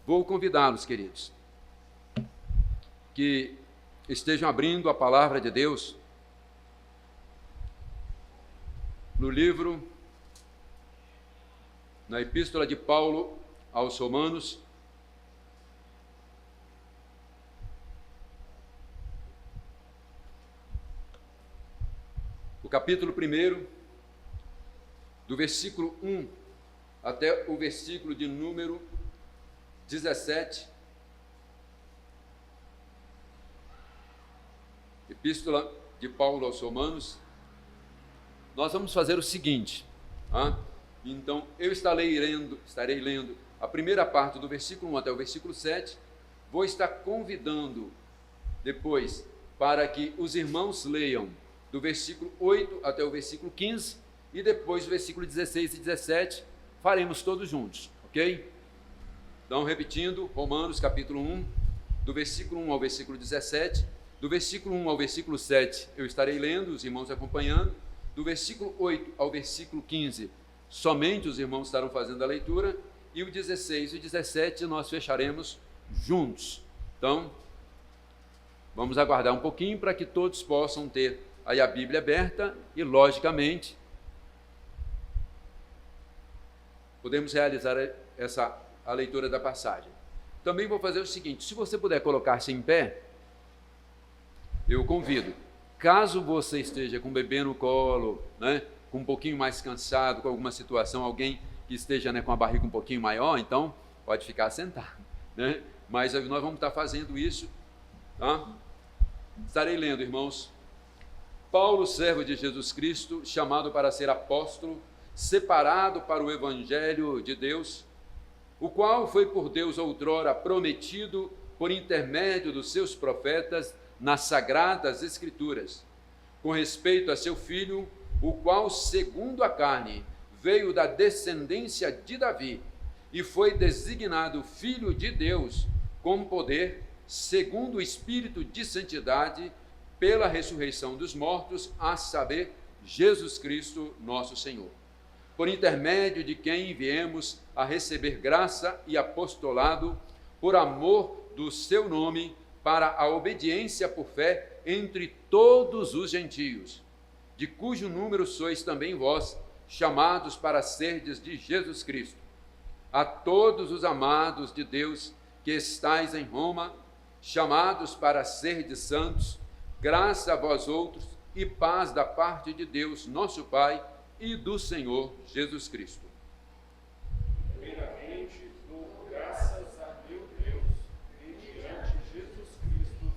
Vou convidá-los, queridos, que estejam abrindo a palavra de Deus no livro, na Epístola de Paulo aos Romanos, o capítulo 1, do versículo 1 até o versículo de número 17, Epístola de Paulo aos Romanos. Nós vamos fazer o seguinte, então eu estarei lendo a primeira parte do versículo 1 até o versículo 7, vou estar convidando depois para que os irmãos leiam do versículo 8 até o versículo 15, e depois do versículo 16 e 17, faremos todos juntos, ok? Então, repetindo, Romanos capítulo 1, do versículo 1 ao versículo 17, do versículo 1 ao versículo 7, eu estarei lendo, os irmãos acompanhando, do versículo 8 ao versículo 15, somente os irmãos estarão fazendo a leitura, e o 16 e o 17 nós fecharemos juntos. Então, vamos aguardar um pouquinho para que todos possam ter aí a Bíblia aberta e, logicamente, podemos realizar a leitura da passagem. Também vou fazer o seguinte, se você puder colocar-se em pé, eu convido. Caso você esteja com o bebê no colo, com um pouquinho mais cansado, com alguma situação, alguém que esteja com a barriga um pouquinho maior, então pode ficar sentado. Mas nós vamos estar fazendo isso. Estarei lendo, irmãos. Paulo, servo de Jesus Cristo, chamado para ser apóstolo, separado para o Evangelho de Deus, o qual foi por Deus outrora prometido por intermédio dos seus profetas nas sagradas Escrituras, com respeito a seu Filho, o qual, segundo a carne, veio da descendência de Davi e foi designado Filho de Deus com poder, segundo o Espírito de santidade, pela ressurreição dos mortos, a saber, Jesus Cristo, nosso Senhor, por intermédio de quem viemos a receber graça e apostolado por amor do seu nome, para a obediência por fé entre todos os gentios, de cujo número sois também vós, chamados para serdes de Jesus Cristo. A todos os amados de Deus que estais em Roma, chamados para serdes santos, graça a vós outros e paz da parte de Deus, nosso Pai, e do Senhor Jesus Cristo. Primeiramente, dou graças a meu Deus, mediante Jesus Cristo,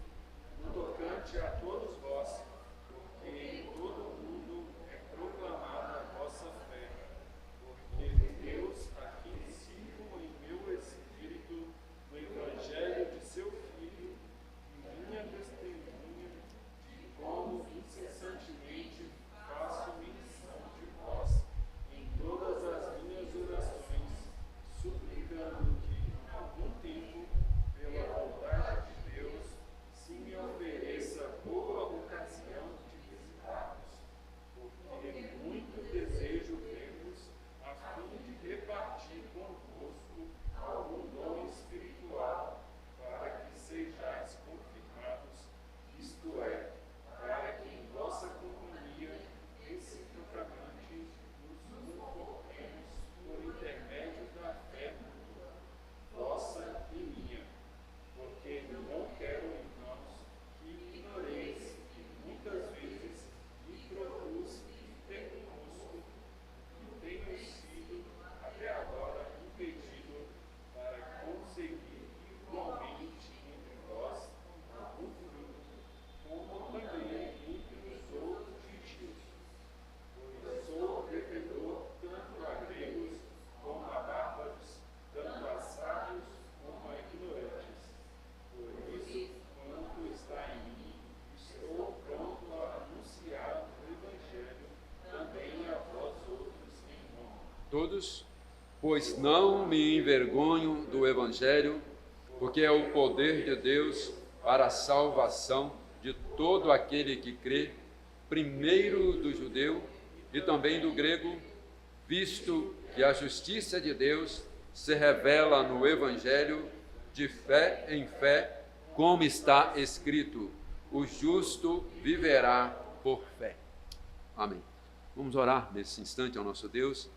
no tocante a todos vós, porque em todo o mundo é proclamada a vossa fé, porque Deus, a quem sirvo em meu espírito, no Evangelho de seu Filho, e minha testemunha, de como incessantemente faço menção de vós em todas as minhas orações, suplicando que, algum tempo, pela vontade de Deus, se me ofereça boa ocasião de visitar-vos, porque muito desejo ver-vos, a fim de repartir convosco algum dom espiritual, para que sejais confirmados, isto é, para que em vossa companhia reciprocamente nos confortemos por intermédio da fé vossa e minha, porque não quero, irmãos, que ignoreis que muitas vezes me propus ter convosco e tenho sido até agora impedido para conseguir igualmente entre vós algum fruto, como também entre os outros gentios, pois sou devedor tanto a gregos como a bárbaros, tanto a sábios como a ignorantes. Por isso, quanto está em mim, estou pronto a anunciar o Evangelho também a vós outros em Roma. Todos? Pois não me envergonho do Evangelho, porque é o poder de Deus para a salvação de todo aquele que crê, primeiro do judeu e também do grego, visto que a justiça de Deus se revela no Evangelho, de fé em fé, como está escrito: o justo viverá por fé. Amém. Vamos orar nesse instante ao nosso Deus,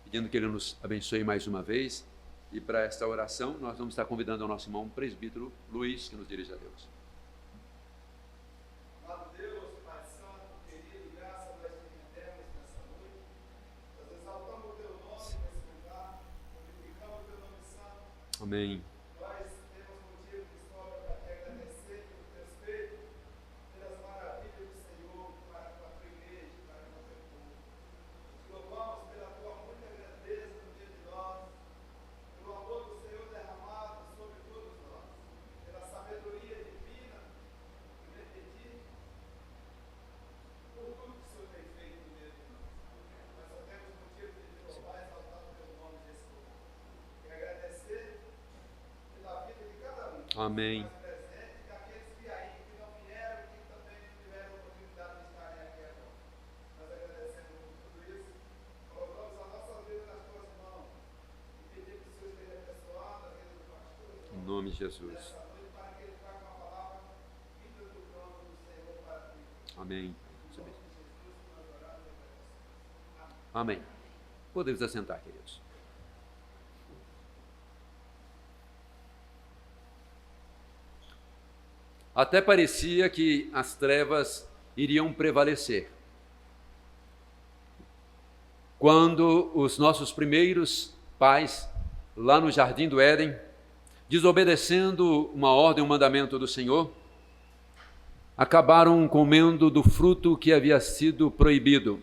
pedindo que Ele nos abençoe mais uma vez. E para esta oração, nós vamos estar convidando o nosso irmão presbítero Luiz, que nos dirige a Deus. Amado Deus, Pai Santo, querido, graças a Deus que entendemos nessa noite. Nós exaltamos o Teu nome nesse lugar, glorificamos o Teu nome santo. Amém. Nós temos motivo de sobra para te agradecer pelo Teu feito, pelas maravilhas do Senhor para com a Tua igreja, para com o Teu povo. Te louvamos pela Tua muita grandeza no dia de nós, pelo amor do Senhor derramado sobre todos nós, pela sabedoria divina que vem de Ti, por tudo que o Senhor tem feito no meio de nós. Nós só temos motivo de te louvar e exaltar o Teu nome nesse lugar. E agradecer pela vida de cada um. Amém. Mais presente, e daqueles que aí que não vieram e que também não tiveram a oportunidade de estarem aqui agora. Nós agradecemos por tudo isso, colocamos a nossa vida nas Tuas mãos e pedimos que o Senhor esteja abençoando a vida do pastor Em nome de Jesus. nessa noite para que ele traga uma palavra vinda do trono do Senhor para ti. Amém. Em nome de Jesus, nós oramos e agradecemos. Amém. Podemos assentar, queridos. Até parecia que as trevas iriam prevalecer. Quando os nossos primeiros pais, lá no Jardim do Éden, desobedecendo uma ordem, um mandamento do Senhor, acabaram comendo do fruto que havia sido proibido.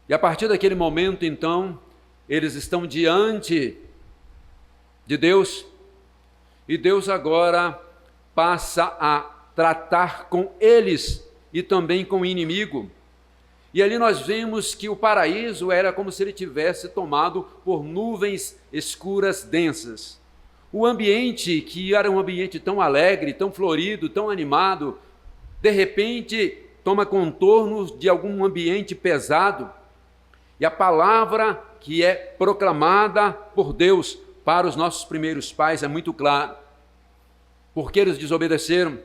E a partir daquele momento, então, eles estão diante de Deus, e Deus agora passa a tratar com eles e também com o inimigo. E ali nós vemos que o paraíso era como se ele tivesse tomado por nuvens escuras densas. O ambiente, que era um ambiente tão alegre, tão florido, tão animado, de repente toma contornos de algum ambiente pesado. E a palavra que é proclamada por Deus para os nossos primeiros pais é muito clara. Por que eles desobedeceram?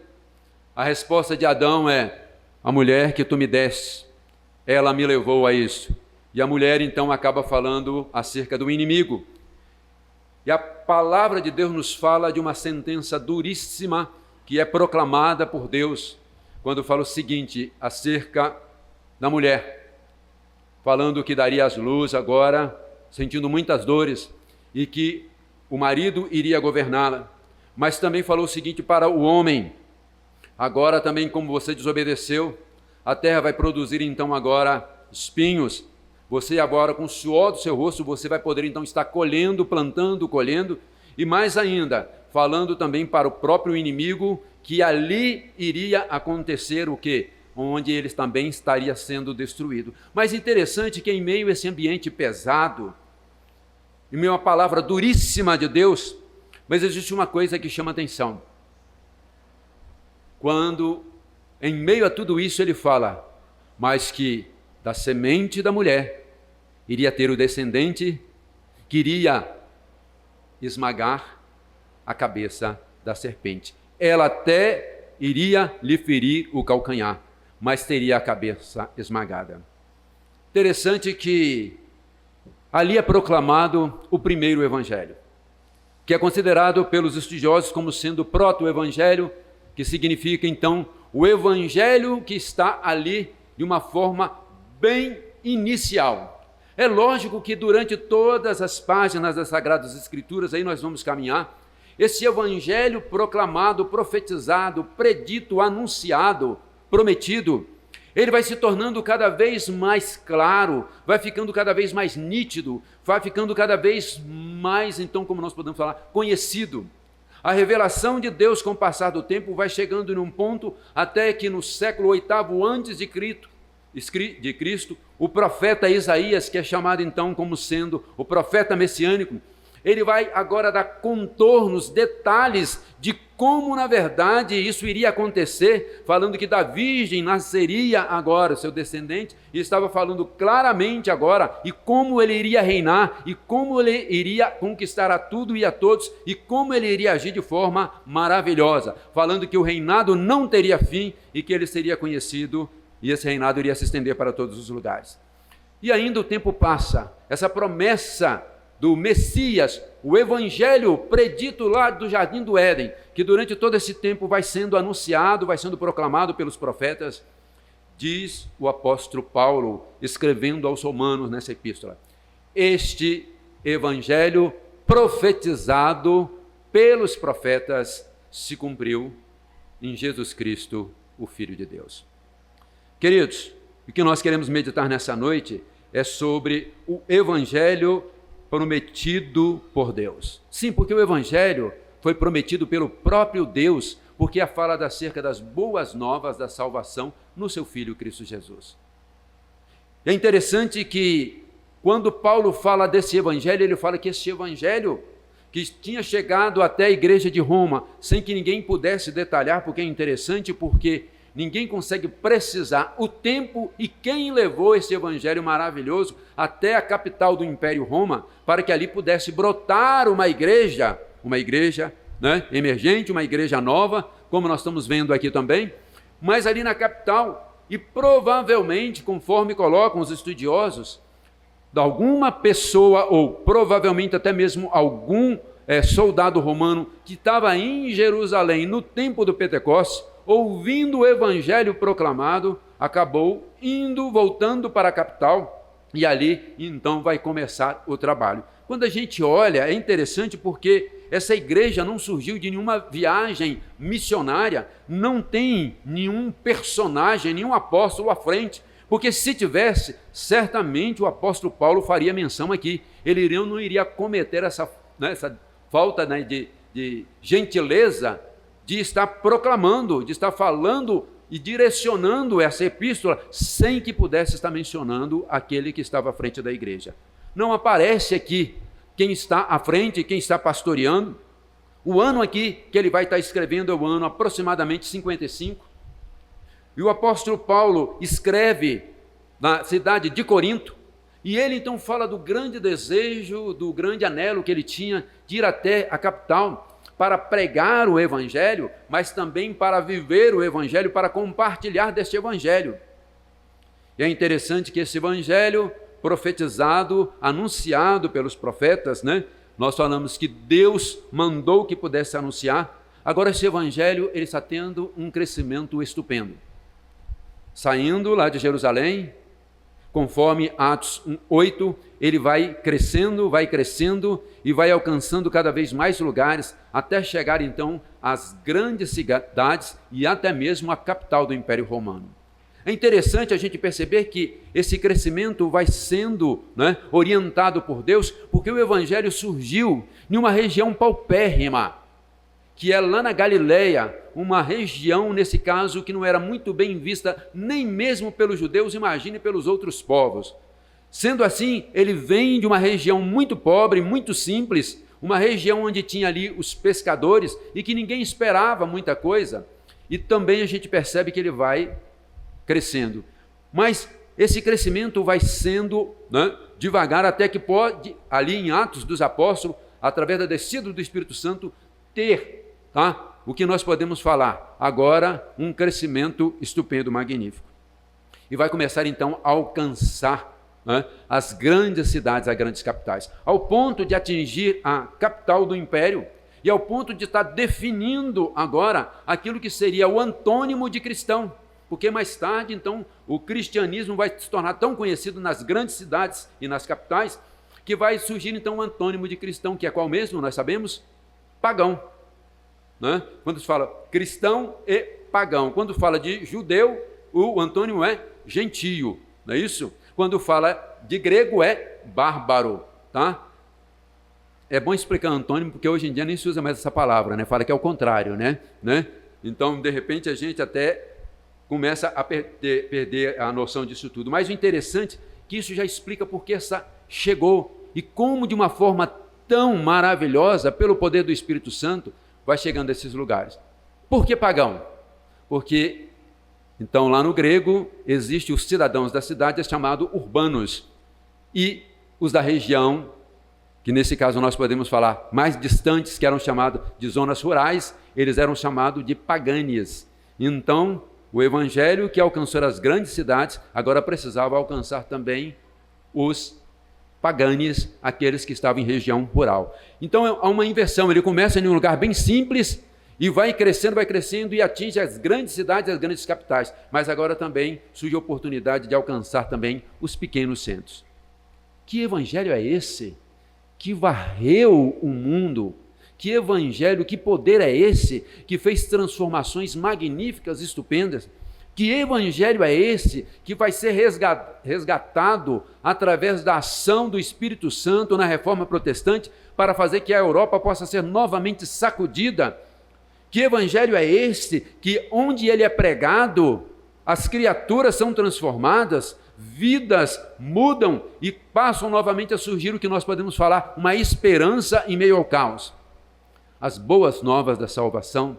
A resposta de Adão é: a mulher que tu me deste, ela me levou a isso. E a mulher então acaba falando acerca do inimigo. E a palavra de Deus nos fala de uma sentença duríssima que é proclamada por Deus, quando fala o seguinte acerca da mulher, falando que daria as luz agora, sentindo muitas dores, e que o marido iria governá-la. Mas também falou o seguinte para o homem: agora também, como você desobedeceu, a terra vai produzir então agora espinhos. Você agora, com o suor do seu rosto, você vai poder então estar colhendo, plantando, colhendo. E mais ainda, falando também para o próprio inimigo, que ali iria acontecer o quê? Onde ele também estaria sendo destruído. Mas interessante que em meio a esse ambiente pesado, em meio a uma palavra duríssima de Deus, mas existe uma coisa que chama atenção. Quando, em meio a tudo isso, ele fala, mas que da semente da mulher iria ter o descendente que iria esmagar a cabeça da serpente. Ela até iria lhe ferir o calcanhar, mas teria a cabeça esmagada. Interessante que ali é proclamado o primeiro evangelho, que é considerado pelos estudiosos como sendo o proto-evangelho, que significa, então, o evangelho que está ali de uma forma bem inicial. É lógico que durante todas as páginas das Sagradas Escrituras, aí nós vamos caminhar, esse evangelho proclamado, profetizado, predito, anunciado, prometido, ele vai se tornando cada vez mais claro, vai ficando cada vez mais nítido, vai ficando cada vez mais, então, como nós podemos falar, conhecido. A revelação de Deus, com o passar do tempo, vai chegando num ponto até que no século VIII antes de Cristo, o profeta Isaías, que é chamado então como sendo o profeta messiânico, Ele vai agora dar contornos, detalhes de como, na verdade, isso iria acontecer, falando que da virgem nasceria agora seu descendente, e estava falando claramente agora e como ele iria reinar, e como ele iria conquistar a tudo e a todos, e como ele iria agir de forma maravilhosa, falando que o reinado não teria fim e que ele seria conhecido, e esse reinado iria se estender para todos os lugares. E ainda o tempo passa, essa promessa do Messias, o evangelho predito lá do Jardim do Éden, que durante todo esse tempo vai sendo anunciado, vai sendo proclamado pelos profetas, diz o apóstolo Paulo, escrevendo aos Romanos nessa epístola: este evangelho profetizado pelos profetas se cumpriu em Jesus Cristo, o Filho de Deus. Queridos, o que nós queremos meditar nessa noite é sobre o evangelho prometido por Deus. Sim, porque o evangelho foi prometido pelo próprio Deus, porque fala acerca das boas novas da salvação no seu Filho Cristo Jesus. É interessante que quando Paulo fala desse evangelho, ele fala que esse evangelho que tinha chegado até a igreja de Roma, sem que ninguém pudesse detalhar, porque é interessante, porque ninguém consegue precisar o tempo e quem levou esse evangelho maravilhoso até a capital do Império Roma, para que ali pudesse brotar uma igreja, né, emergente, uma igreja nova, como nós estamos vendo aqui também, mas ali na capital, e provavelmente, conforme colocam os estudiosos, de alguma pessoa, ou provavelmente até mesmo algum soldado romano que estava em Jerusalém no tempo do Pentecostes, ouvindo o evangelho proclamado, acabou voltando para a capital, e ali então vai começar o trabalho. Quando a gente olha, é interessante porque essa igreja não surgiu de nenhuma viagem missionária, não tem nenhum personagem, nenhum apóstolo à frente, porque se tivesse, certamente o apóstolo Paulo faria menção aqui, ele não iria cometer essa falta de gentileza, de estar proclamando, de estar falando e direcionando essa epístola sem que pudesse estar mencionando aquele que estava à frente da igreja. Não aparece aqui quem está à frente, quem está pastoreando. O ano aqui que ele vai estar escrevendo é o ano aproximadamente 55. E o apóstolo Paulo escreve na cidade de Corinto, e ele então fala do grande desejo, do grande anelo que ele tinha de ir até a capital, para pregar o evangelho, mas também para viver o evangelho, para compartilhar deste evangelho. E é interessante que esse evangelho profetizado, anunciado pelos profetas, né? Nós falamos que Deus mandou que pudesse anunciar. Agora esse evangelho ele está tendo um crescimento estupendo. Saindo lá de Jerusalém, conforme Atos 8, ele vai crescendo e vai alcançando cada vez mais lugares, até chegar então às grandes cidades e até mesmo à capital do Império Romano. É interessante a gente perceber que esse crescimento vai sendo orientado por Deus, porque o evangelho surgiu em uma região paupérrima, que é lá na Galileia, uma região, nesse caso, que não era muito bem vista, nem mesmo pelos judeus, imagine pelos outros povos. Sendo assim, ele vem de uma região muito pobre, muito simples, uma região onde tinha ali os pescadores e que ninguém esperava muita coisa. E também a gente percebe que ele vai crescendo. Mas esse crescimento vai sendo devagar, até que pode, ali em Atos dos Apóstolos, através da descida do Espírito Santo, ter o que nós podemos falar agora, um crescimento estupendo, magnífico. E vai começar então a alcançar as grandes cidades, as grandes capitais, ao ponto de atingir a capital do império e ao ponto de estar definindo agora aquilo que seria o antônimo de cristão, porque mais tarde então o cristianismo vai se tornar tão conhecido nas grandes cidades e nas capitais que vai surgir então o antônimo de cristão, que é qual mesmo? Nós sabemos? Pagão. Quando se fala cristão e pagão, quando fala de judeu, o antônimo é gentio, não é isso? Quando fala de grego é bárbaro, tá? É bom explicar antônimo, porque hoje em dia nem se usa mais essa palavra, fala que é o contrário, né? Então, de repente, a gente até começa a perder a noção disso tudo. Mas o interessante é que isso já explica porque essa chegou e como de uma forma tão maravilhosa, pelo poder do Espírito Santo, vai chegando a esses lugares. Por que pagão? Porque, então, lá no grego, existem os cidadãos da cidade, chamados urbanos, e os da região, que nesse caso nós podemos falar mais distantes, que eram chamados de zonas rurais, eles eram chamados de paganes. Então, o evangelho que alcançou as grandes cidades, agora precisava alcançar também os paganes, aqueles que estavam em região rural. Então, há uma inversão, ele começa em um lugar bem simples, e vai crescendo e atinge as grandes cidades, as grandes capitais. Mas agora também surge a oportunidade de alcançar também os pequenos centros. Que evangelho é esse que varreu o mundo? Que evangelho, que poder é esse que fez transformações magníficas, estupendas? Que evangelho é esse que vai ser resgatado através da ação do Espírito Santo na Reforma Protestante para fazer que a Europa possa ser novamente sacudida? Que evangelho é esse que, onde ele é pregado, as criaturas são transformadas, vidas mudam e passam novamente a surgir o que nós podemos falar, uma esperança em meio ao caos? As boas novas da salvação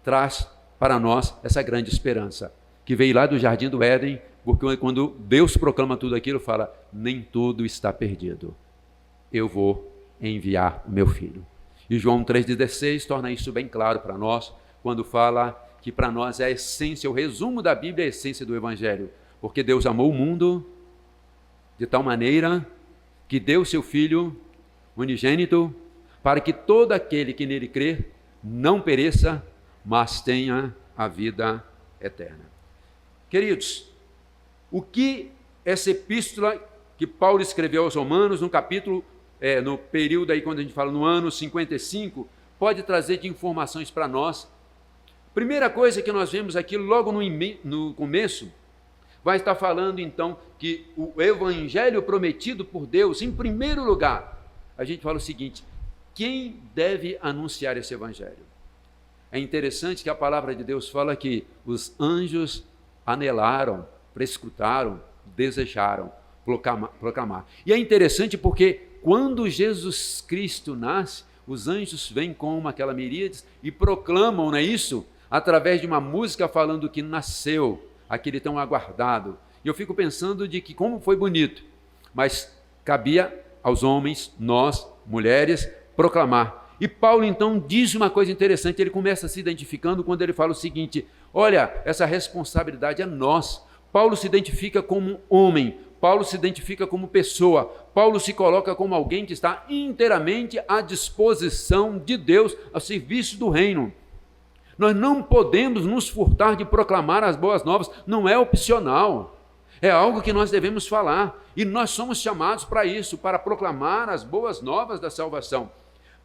traz para nós essa grande esperança, que veio lá do Jardim do Éden, porque quando Deus proclama tudo aquilo, fala, nem tudo está perdido, eu vou enviar o meu Filho. E João 3,16 torna isso bem claro para nós, quando fala que para nós é a essência, o resumo da Bíblia é a essência do Evangelho, porque Deus amou o mundo de tal maneira que deu seu Filho unigênito, para que todo aquele que nele crer não pereça, mas tenha a vida eterna. Queridos, o que essa epístola que Paulo escreveu aos Romanos, no capítulo, no período aí, quando a gente fala no ano 55, pode trazer de informações para nós? Primeira coisa que nós vemos aqui, logo no começo, vai estar falando então que o evangelho prometido por Deus, em primeiro lugar, a gente fala o seguinte, quem deve anunciar esse evangelho? É interessante que a palavra de Deus fala que os anjos anelaram, prescrutaram, desejaram proclamar. E é interessante porque quando Jesus Cristo nasce, os anjos vêm como aquela miríades e proclamam, não é isso? Através de uma música falando que nasceu, aquele tão aguardado. E eu fico pensando de que como foi bonito, mas cabia aos homens, nós, mulheres, proclamar. E Paulo então diz uma coisa interessante, ele começa se identificando quando ele fala o seguinte, olha, essa responsabilidade é nossa. Paulo se identifica como homem, Paulo se identifica como pessoa, Paulo se coloca como alguém que está inteiramente à disposição de Deus, ao serviço do reino. Nós não podemos nos furtar de proclamar as boas novas, não é opcional, é algo que nós devemos falar, e nós somos chamados para isso, para proclamar as boas novas da salvação.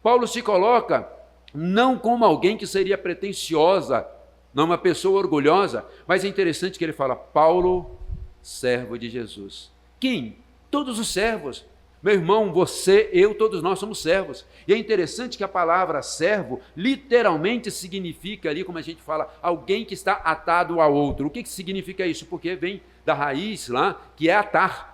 Paulo se coloca não como alguém que seria pretensiosa, não uma pessoa orgulhosa, mas é interessante que ele fala, Paulo, servo de Jesus. Quem? Todos os servos. Meu irmão, você, eu, todos nós somos servos. E é interessante que a palavra servo literalmente significa ali, como a gente fala, alguém que está atado ao outro. O que significa isso? Porque vem da raiz lá, que é atar.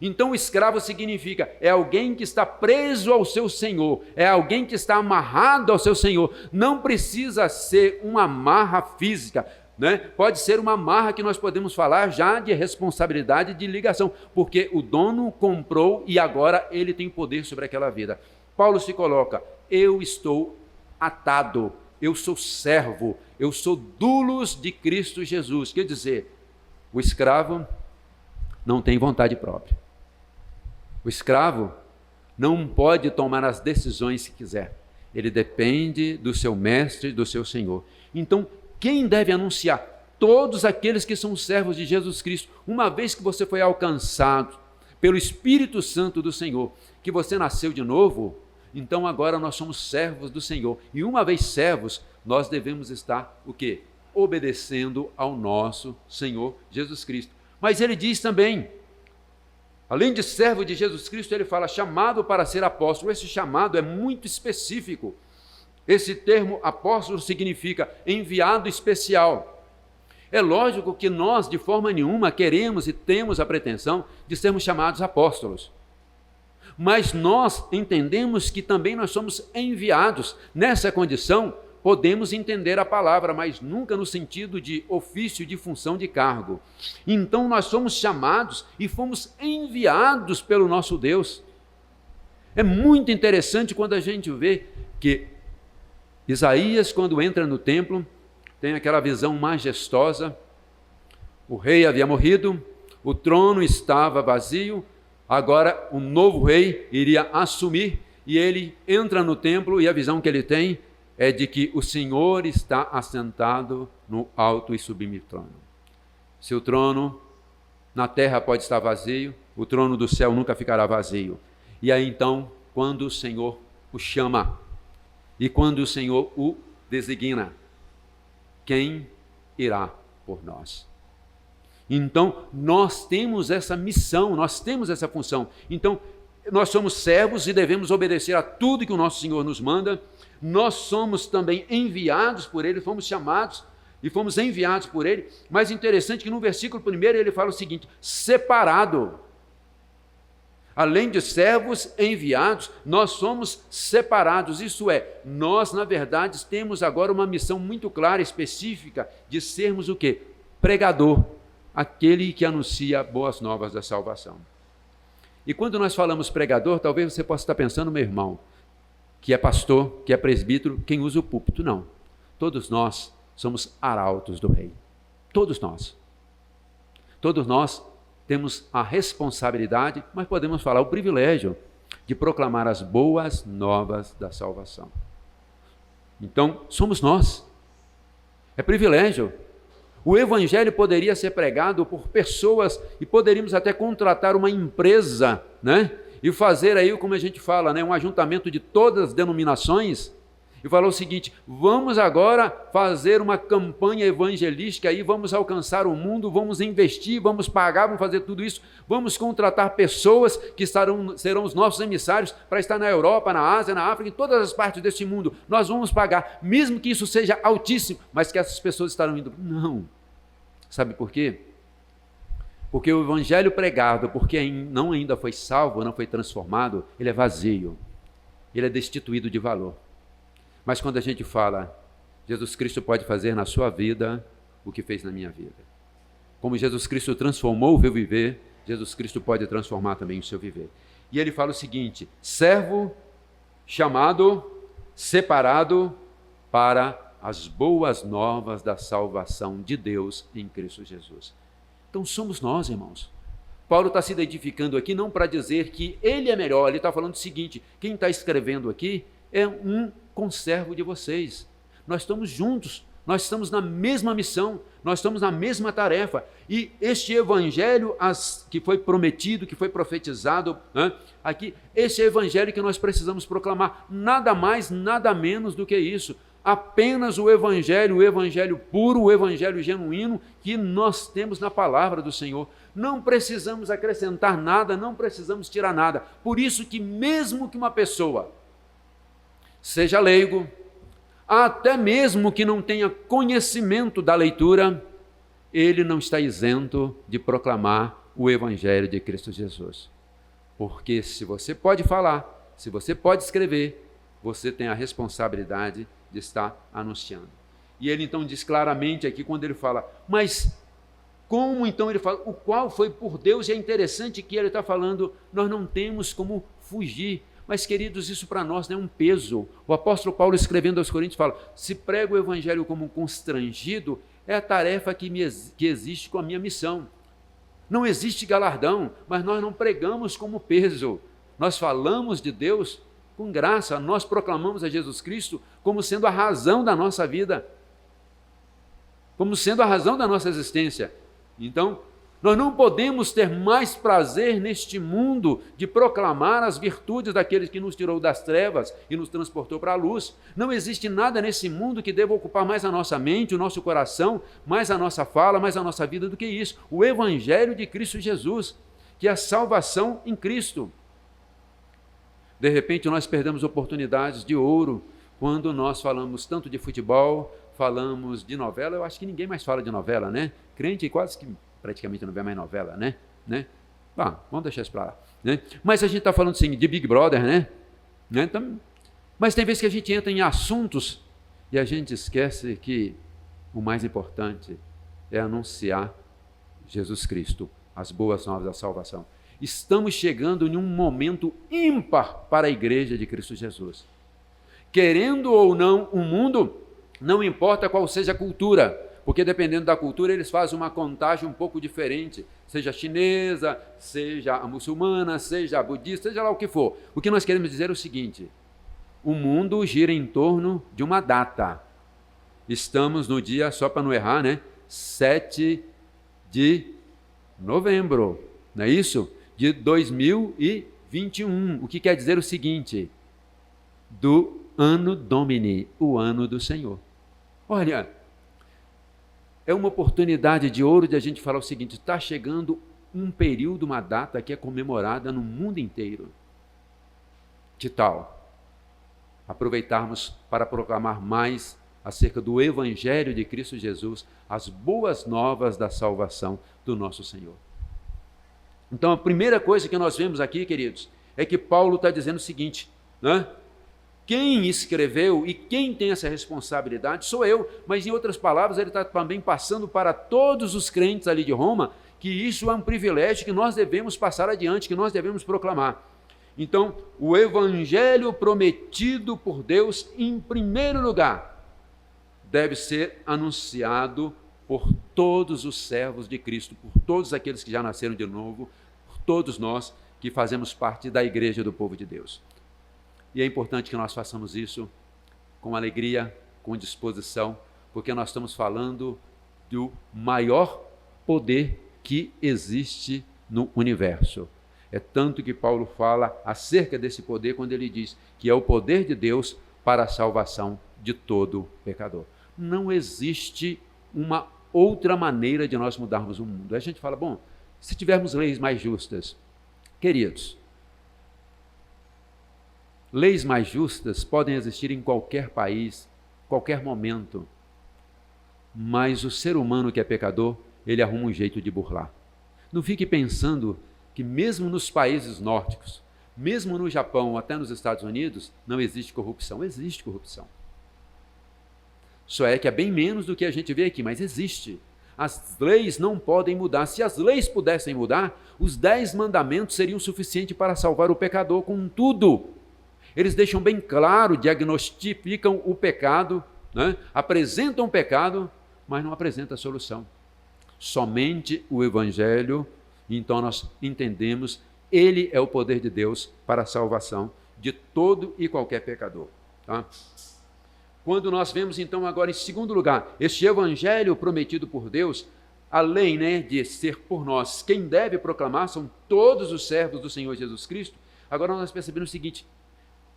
Então o escravo significa, é alguém que está preso ao seu senhor, é alguém que está amarrado ao seu senhor. Não precisa ser uma amarra física, né? Pode ser uma amarra que nós podemos falar já de responsabilidade de ligação, porque o dono comprou e agora ele tem poder sobre aquela vida. Paulo se coloca, eu estou atado, eu sou servo, eu sou doulos de Cristo Jesus. Quer dizer, o escravo não tem vontade própria. O escravo não pode tomar as decisões que quiser. Ele depende do seu mestre, do seu senhor. Então, quem deve anunciar? Todos aqueles que são servos de Jesus Cristo. Uma vez que você foi alcançado pelo Espírito Santo do Senhor, que você nasceu de novo, então agora nós somos servos do Senhor. E uma vez servos, nós devemos estar o quê? Obedecendo ao nosso Senhor Jesus Cristo. Mas ele diz também, além de servo de Jesus Cristo, ele fala chamado para ser apóstolo. Esse chamado é muito específico. Esse termo apóstolo significa enviado especial. É lógico que nós, de forma nenhuma, queremos e temos a pretensão de sermos chamados apóstolos. Mas nós entendemos que também nós somos enviados. Nessa condição, podemos entender a palavra, mas nunca no sentido de ofício, de função, de cargo. Então nós somos chamados e fomos enviados pelo nosso Deus. É muito interessante quando a gente vê que Isaías, quando entra no templo, tem aquela visão majestosa. O rei havia morrido, o trono estava vazio, agora o novo rei iria assumir, e ele entra no templo e a visão que ele tem é de que o Senhor está assentado no alto e sublime trono. Se o trono na terra pode estar vazio, o trono do céu nunca ficará vazio. E aí então, quando o Senhor o chama, e quando o Senhor o designa, quem irá por nós? Então, nós temos essa missão, nós temos essa função. Então, nós somos servos e devemos obedecer a tudo que o nosso Senhor nos manda. Nós somos também enviados por Ele, fomos chamados e fomos enviados por Ele. Mas interessante que no versículo 1 ele fala o seguinte: separado. Além de servos enviados, nós somos separados. Isso é, nós, na verdade, temos agora uma missão muito clara, específica, de sermos o quê? Pregador, aquele que anuncia boas novas da salvação. E quando nós falamos pregador, talvez você possa estar pensando, meu irmão, que é pastor, que é presbítero, quem usa o púlpito. Não. Todos nós somos arautos do rei. Todos nós. Todos nós temos a responsabilidade, mas podemos falar o privilégio de proclamar as boas novas da salvação. Então, somos nós. É privilégio. O evangelho poderia ser pregado por pessoas e poderíamos até contratar uma empresa, né? E fazer aí, como a gente fala, né? Um ajuntamento de todas as denominações e falar o seguinte: vamos agora fazer uma campanha evangelística aí, vamos alcançar o mundo, vamos investir, vamos pagar, vamos fazer tudo isso, vamos contratar pessoas que serão os nossos emissários para estar na Europa, na Ásia, na África, em todas as partes deste mundo. Nós vamos pagar, mesmo que isso seja altíssimo, mas que essas pessoas estarão indo. Não. Sabe por quê? Porque o evangelho pregado, porque não ainda foi salvo, não foi transformado, ele é vazio, ele é destituído de valor. Mas quando a gente fala, Jesus Cristo pode fazer na sua vida o que fez na minha vida. Como Jesus Cristo transformou o meu viver, Jesus Cristo pode transformar também o seu viver. E ele fala o seguinte: servo, chamado, separado para as boas novas da salvação de Deus em Cristo Jesus. Então somos nós, irmãos. Paulo está se identificando aqui não para dizer que ele é melhor, ele está falando o seguinte: quem está escrevendo aqui é um conservo de vocês. Nós estamos juntos, nós estamos na mesma missão, nós estamos na mesma tarefa. E este evangelho que foi prometido, que foi profetizado, né, aqui, esse evangelho que nós precisamos proclamar, nada mais, nada menos do que isso. Apenas o evangelho puro, o evangelho genuíno que nós temos na palavra do Senhor. Não precisamos acrescentar nada, não precisamos tirar nada. Por isso que mesmo que uma pessoa seja leigo, até mesmo que não tenha conhecimento da leitura, ele não está isento de proclamar o evangelho de Cristo Jesus. Porque se você pode falar, se você pode escrever, você tem a responsabilidade de estar anunciando. E ele então diz claramente aqui, quando ele fala, mas como então ele fala, o qual foi por Deus, e é interessante que ele está falando, nós não temos como fugir. Mas, queridos, isso para nós não é um peso. O apóstolo Paulo, escrevendo aos Coríntios, fala, se prego o evangelho como um constrangido, é a tarefa que existe com a minha missão. Não existe galardão, mas nós não pregamos como peso. Nós falamos de Deus com graça, nós proclamamos a Jesus Cristo como sendo a razão da nossa vida, como sendo a razão da nossa existência. Então, nós não podemos ter mais prazer neste mundo de proclamar as virtudes daquele que nos tirou das trevas e nos transportou para a luz. Não existe nada nesse mundo que deva ocupar mais a nossa mente, o nosso coração, mais a nossa fala, mais a nossa vida do que isso. O Evangelho de Cristo Jesus, que é a salvação em Cristo. De repente nós perdemos oportunidades de ouro quando nós falamos tanto de futebol, falamos de novela. Eu acho que ninguém mais fala de novela, né? Crente quase que praticamente não vê mais novela, né? Vamos deixar isso para lá. Né? Mas a gente está falando assim, de Big Brother, né? Então, mas tem vezes que a gente entra em assuntos e a gente esquece que o mais importante é anunciar Jesus Cristo, as boas novas da salvação. Estamos chegando em um momento ímpar para a igreja de Cristo Jesus. Querendo ou não, o mundo, não importa qual seja a cultura, porque dependendo da cultura eles fazem uma contagem um pouco diferente, seja chinesa, seja a muçulmana, seja a budista, seja lá o que for. O que nós queremos dizer é o seguinte: o mundo gira em torno de uma data. Estamos no dia, só para não errar, 7 de novembro, não é isso? De 2021, o que quer dizer o seguinte: do Anno Domini, o ano do Senhor. Olha, é uma oportunidade de ouro de a gente falar o seguinte: está chegando um período, uma data que é comemorada no mundo inteiro. Que tal aproveitarmos para proclamar mais acerca do Evangelho de Cristo Jesus, as boas novas da salvação do nosso Senhor? Então, a primeira coisa que nós vemos aqui, queridos, é que Paulo está dizendo o seguinte, quem escreveu e quem tem essa responsabilidade sou eu, mas em outras palavras ele está também passando para todos os crentes ali de Roma que isso é um privilégio que nós devemos passar adiante, que nós devemos proclamar. Então, o Evangelho prometido por Deus, em primeiro lugar, deve ser anunciado por todos os servos de Cristo, por todos aqueles que já nasceram de novo, por todos nós que fazemos parte da igreja do povo de Deus. E é importante que nós façamos isso com alegria, com disposição, porque nós estamos falando do maior poder que existe no universo. É tanto que Paulo fala acerca desse poder quando ele diz que é o poder de Deus para a salvação de todo pecador. Não existe uma outra maneira de nós mudarmos o mundo. A gente fala, bom, se tivermos leis mais justas, queridos, leis mais justas podem existir em qualquer país, qualquer momento, mas o ser humano que é pecador, ele arruma um jeito de burlar. Não fique pensando que mesmo nos países nórdicos, mesmo no Japão, até nos Estados Unidos, não existe corrupção. Existe corrupção. Só é que é bem menos do que a gente vê aqui, mas existe. As leis não podem mudar. Se as leis pudessem mudar, os 10 mandamentos seriam suficientes para salvar o pecador. Contudo, eles deixam bem claro, diagnosticam o pecado, apresentam o pecado, mas não apresentam a solução. Somente o Evangelho, então nós entendemos, ele é o poder de Deus para a salvação de todo e qualquer pecador. Tá? Quando nós vemos então agora em segundo lugar, este Evangelho prometido por Deus, além de ser por nós, quem deve proclamar são todos os servos do Senhor Jesus Cristo. Agora nós percebemos o seguinte: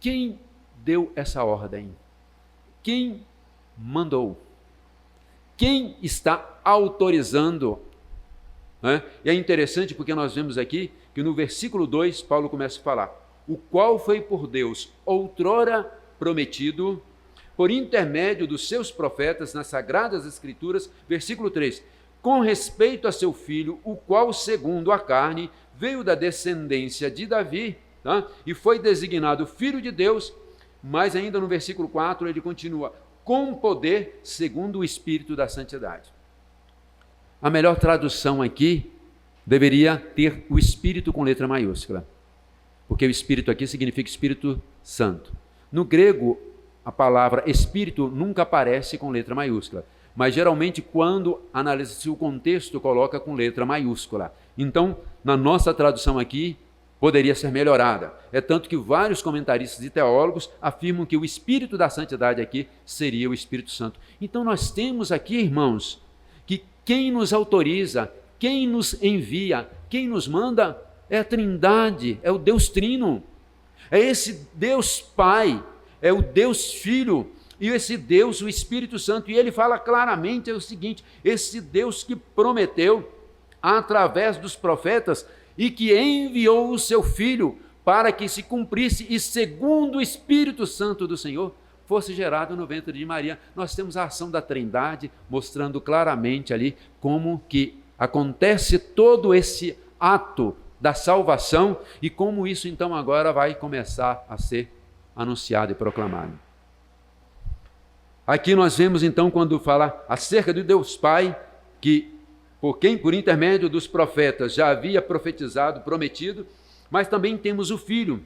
quem deu essa ordem? Quem mandou? Quem está autorizando? E é interessante porque nós vemos aqui que no versículo 2, Paulo começa a falar: o qual foi por Deus outrora prometido, por intermédio dos seus profetas nas Sagradas Escrituras, versículo 3, com respeito a seu filho, o qual, segundo a carne, veio da descendência de Davi, e foi designado Filho de Deus, mas ainda no versículo 4 ele continua, com poder segundo o Espírito da Santidade. A melhor tradução aqui deveria ter o Espírito com letra maiúscula, porque o Espírito aqui significa Espírito Santo. No grego, a palavra Espírito nunca aparece com letra maiúscula, mas geralmente quando analisa-se o contexto, coloca com letra maiúscula. Então, na nossa tradução aqui, poderia ser melhorada. É tanto que vários comentaristas e teólogos afirmam que o Espírito da Santidade aqui seria o Espírito Santo. Então nós temos aqui, irmãos, que quem nos autoriza, quem nos envia, quem nos manda é a Trindade, é o Deus Trino. É esse Deus Pai, é o Deus Filho e esse Deus, o Espírito Santo. E ele fala claramente o seguinte: esse Deus que prometeu através dos profetas e que enviou o seu Filho para que se cumprisse e segundo o Espírito Santo do Senhor fosse gerado no ventre de Maria. Nós temos a ação da Trindade mostrando claramente ali como que acontece todo esse ato, da salvação e como isso então agora vai começar a ser anunciado e proclamado. Aqui nós vemos então quando fala acerca de Deus Pai, que por intermédio dos profetas já havia profetizado, prometido, mas também temos o Filho.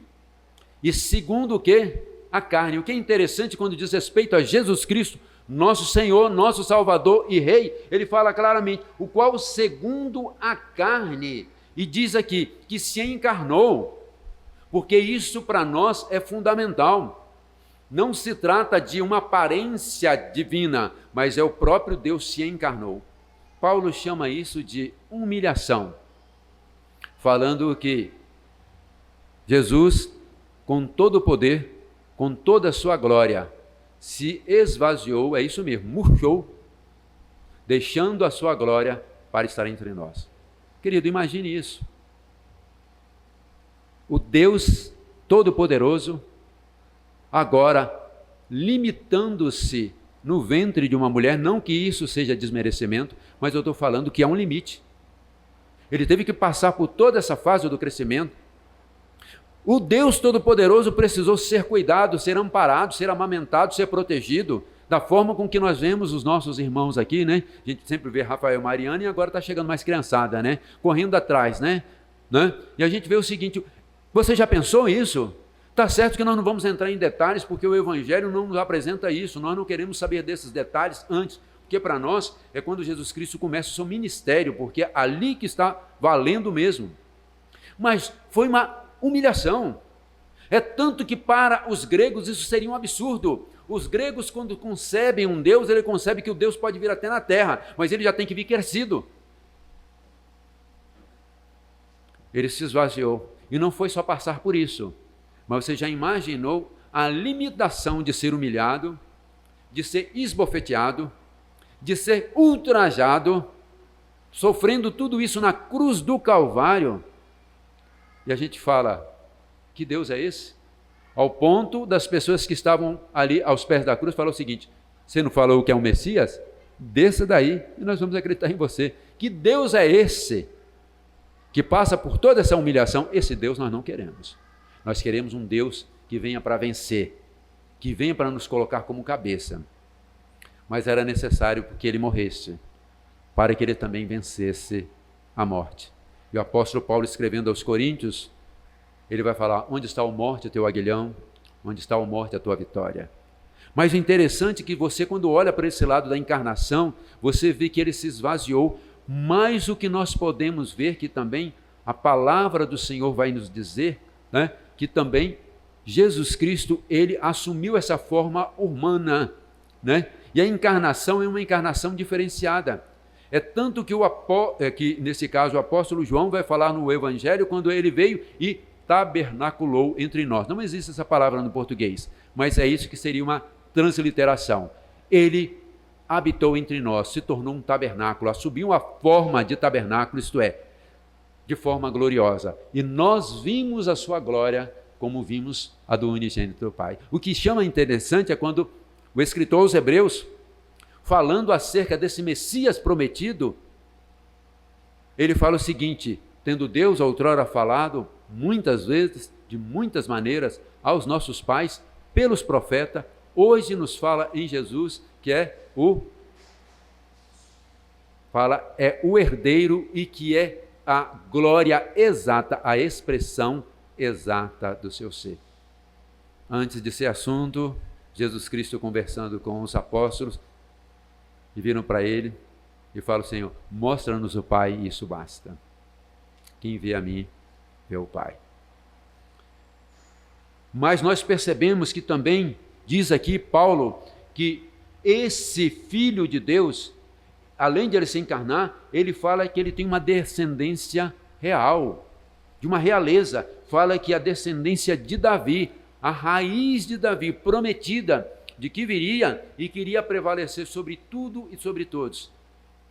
E segundo o quê? A carne. O que é interessante quando diz respeito a Jesus Cristo, nosso Senhor, nosso Salvador e Rei, ele fala claramente, o qual segundo a carne, e diz aqui, que se encarnou, porque isso para nós é fundamental. Não se trata de uma aparência divina, mas é o próprio Deus se encarnou. Paulo chama isso de humilhação, falando que Jesus, com todo o poder, com toda a sua glória, se esvaziou, é isso mesmo, murchou, deixando a sua glória para estar entre nós. Querido, imagine isso. O Deus Todo-Poderoso, agora limitando-se no ventre de uma mulher, não que isso seja desmerecimento, mas eu estou falando que há um limite. Ele teve que passar por toda essa fase do crescimento. O Deus Todo-Poderoso precisou ser cuidado, ser amparado, ser amamentado, ser protegido, da forma com que nós vemos os nossos irmãos aqui, né? A gente sempre vê Rafael e Mariana e agora está chegando mais criançada, né? Correndo atrás, né? E a gente vê o seguinte, você já pensou isso? Está certo que nós não vamos entrar em detalhes, porque o Evangelho não nos apresenta isso, nós não queremos saber desses detalhes antes, porque para nós é quando Jesus Cristo começa o seu ministério, porque é ali que está valendo mesmo. Mas foi uma humilhação. É tanto que para os gregos isso seria um absurdo. Os gregos, quando concebem um Deus, ele concebe que o Deus pode vir até na terra, mas ele já tem que vir crescido. Ele se esvaziou. E não foi só passar por isso, mas você já imaginou a limitação de ser humilhado, de ser esbofeteado, de ser ultrajado, sofrendo tudo isso na cruz do Calvário. E a gente fala, que Deus é esse? Ao ponto das pessoas que estavam ali aos pés da cruz, falou o seguinte, você não falou que é um Messias? Desça daí e nós vamos acreditar em você. Que Deus é esse que passa por toda essa humilhação? Esse Deus nós não queremos. Nós queremos um Deus que venha para vencer, que venha para nos colocar como cabeça. Mas era necessário que ele morresse, para que ele também vencesse a morte. E o apóstolo Paulo, escrevendo aos Coríntios, ele vai falar, onde está a morte, o teu aguilhão? Onde está a morte, a tua vitória? Mas o interessante é que você, quando olha para esse lado da encarnação, você vê que ele se esvaziou. Mas o que nós podemos ver, que também a palavra do Senhor vai nos dizer, né, que também Jesus Cristo, ele assumiu essa forma humana, né? E a encarnação é uma encarnação diferenciada. É tanto que, que nesse caso, o apóstolo João vai falar no Evangelho, quando ele veio e tabernaculou entre nós. Não existe essa palavra no português, mas é isso que seria uma transliteração. Ele habitou entre nós, se tornou um tabernáculo, assumiu a forma de tabernáculo, isto é, de forma gloriosa. E nós vimos a sua glória como vimos a do unigênito do Pai. O que chama interessante é quando o escritor aos Hebreus, falando acerca desse Messias prometido, ele fala o seguinte, tendo Deus outrora falado muitas vezes, de muitas maneiras, aos nossos pais, pelos profetas, hoje nos fala em Jesus, que é o herdeiro e que é a glória exata, a expressão exata do seu ser. Antes desse assunto, Jesus Cristo conversando com os apóstolos, e viram para ele e falam, Senhor, mostra-nos o Pai e isso basta. Quem vê a mim, vê o Pai. Mas nós percebemos que também, diz aqui Paulo, que esse Filho de Deus, além de ele se encarnar, ele fala que ele tem uma descendência real, de uma realeza. Fala que a descendência de Davi, a raiz de Davi, prometida, de que viria e queria prevalecer sobre tudo e sobre todos.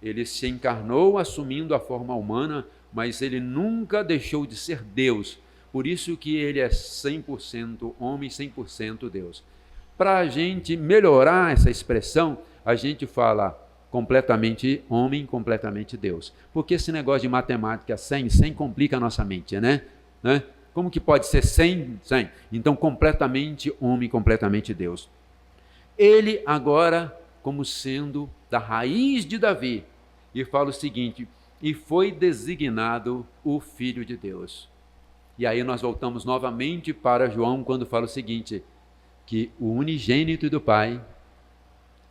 Ele se encarnou assumindo a forma humana, mas ele nunca deixou de ser Deus. Por isso que ele é 100% homem, 100% Deus. Para a gente melhorar essa expressão, a gente fala completamente homem, completamente Deus. Porque esse negócio de matemática 100 complica a nossa mente, né? Como que pode ser 100? Então, completamente homem, completamente Deus. Ele agora, como sendo da raiz de Davi, e fala o seguinte: e foi designado o Filho de Deus. E aí nós voltamos novamente para João, quando fala o seguinte, que o unigênito do Pai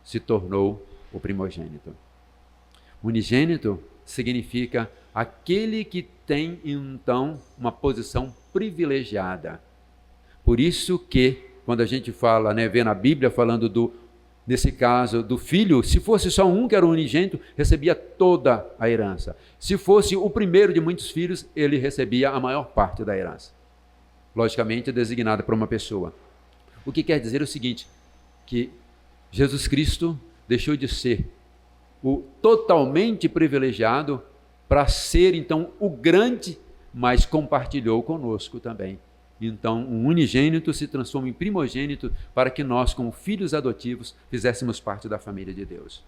se tornou o primogênito. Unigênito significa aquele que tem, então, uma posição privilegiada. Por isso que, quando a gente fala, vê na Bíblia falando nesse caso, do filho, se fosse só um que era o unigênito, recebia toda a herança. Se fosse o primeiro de muitos filhos, ele recebia a maior parte da herança. Logicamente, designada para uma pessoa. O que quer dizer o seguinte, que Jesus Cristo deixou de ser o totalmente privilegiado para ser, então, o grande, mas compartilhou conosco também. Então, um unigênito se transforma em primogênito para que nós, como filhos adotivos, fizéssemos parte da família de Deus.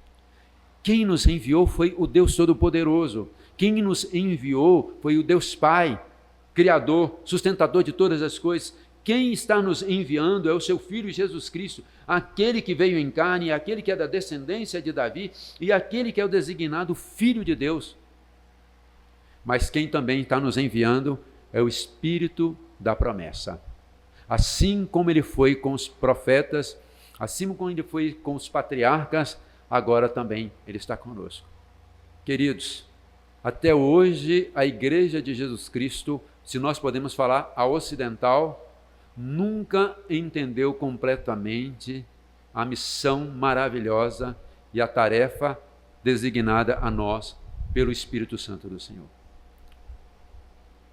Quem nos enviou foi o Deus Todo-Poderoso. Quem nos enviou foi o Deus Pai, Criador, sustentador de todas as coisas. Quem está nos enviando é o seu Filho Jesus Cristo, aquele que veio em carne, aquele que é da descendência de Davi e aquele que é o designado Filho de Deus. Mas quem também está nos enviando é o Espírito da promessa. Assim como ele foi com os profetas, assim como ele foi com os patriarcas, agora também ele está conosco. Queridos, até hoje a Igreja de Jesus Cristo, se nós podemos falar a ocidental, nunca entendeu completamente a missão maravilhosa e a tarefa designada a nós pelo Espírito Santo do Senhor.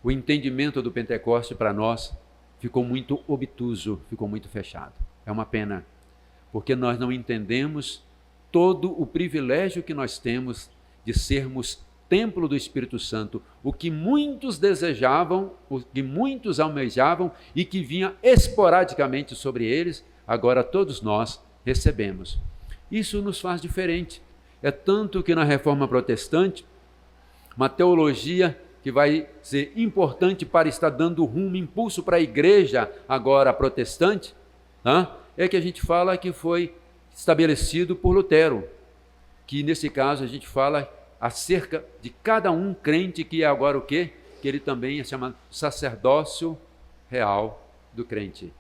O entendimento do Pentecoste para nós ficou muito obtuso, ficou muito fechado. É uma pena, porque nós não entendemos todo o privilégio que nós temos de sermos templo do Espírito Santo, o que muitos desejavam, o que muitos almejavam e que vinha esporadicamente sobre eles, agora todos nós recebemos. Isso nos faz diferente. É tanto que na Reforma Protestante, uma teologia que vai ser importante para estar dando rumo, impulso para a igreja agora protestante, é que a gente fala que foi estabelecido por Lutero, que nesse caso a gente fala acerca de cada um crente, que é agora o quê? Que ele também é chamado sacerdócio real do crente.